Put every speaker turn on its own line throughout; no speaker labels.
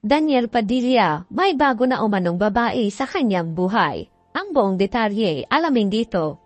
Daniel Padilla, may bago na umanong babae sa kanyang buhay. Ang buong detalye, alamin dito.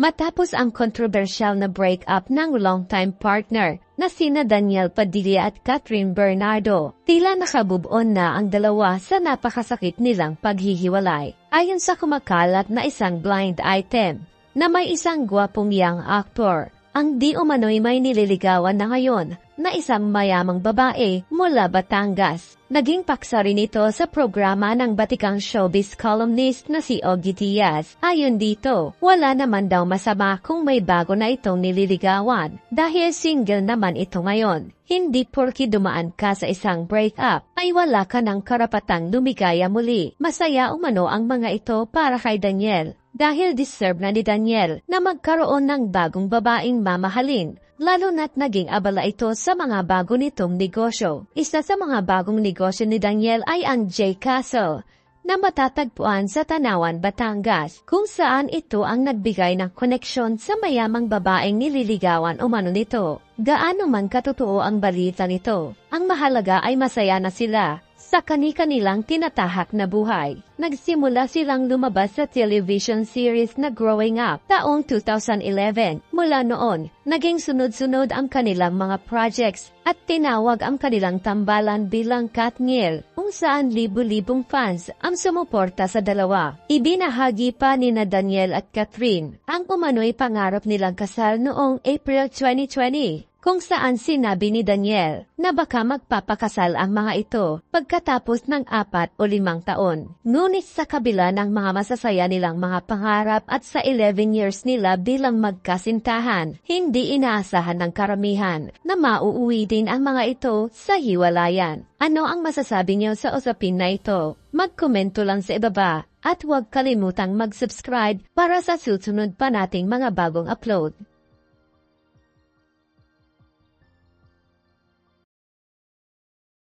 Matapos ang controversial na breakup ng longtime partner na sina Daniel Padilla at Catherine Bernardo, tila nakabubuon na ang dalawa sa napakasakit nilang paghihiwalay. Ayon sa kumakalat na isang blind item, na may isang gwapong young actor, ang di umano'y may nililigawan na ngayon na isang mayamang babae mula Batangas. Naging paksa rin ito sa programa ng batikang showbiz columnist na si Ogie Diaz. Ayon dito, wala naman daw masama kung may bago na itong nililigawan dahil single naman ito ngayon. Hindi porki dumaan ka sa isang breakup ay wala ka ng karapatang lumigaya muli. Masaya umano ang mga ito para kay Daniel dahil deserve na ni Daniel na magkaroon ng bagong babaeng mamahalin. Lalo na't naging abala ito sa mga bago nitong negosyo. Isa sa mga bagong negosyo ni Daniel ay ang J Castle, na matatagpuan sa Tanawan, Batangas, kung saan ito ang nagbigay ng koneksyon sa mayamang babaeng nililigawan umano nito. Gaano man katotoo ang balita nito, ang mahalaga ay masaya na sila sa kani-kanilang tinatahak na buhay. Nagsimula silang lumabas sa television series na Growing Up taong 2011. Mula noon, naging sunod-sunod ang kanilang mga projects at tinawag ang kanilang tambalan bilang Katngil, kung saan libu-libong fans ang sumuporta sa dalawa. Ibinahagi pa ni na Daniel at Catherine ang umano'y pangarap nilang kasal noong April 2020. Kung saan sinabi ni Daniel na baka magpapakasal ang mga ito pagkatapos ng 4 o 5 taon. Ngunit sa kabila ng mga masasaya nilang mga pangarap at sa 11 years nila bilang magkasintahan, hindi inaasahan ng karamihan na mauuwi din ang mga ito sa hiwalayan. Ano ang masasabi niyo sa usapin na ito? Magkomento lang sa ibaba at huwag kalimutang mag-subscribe para sa susunod pa nating mga bagong upload.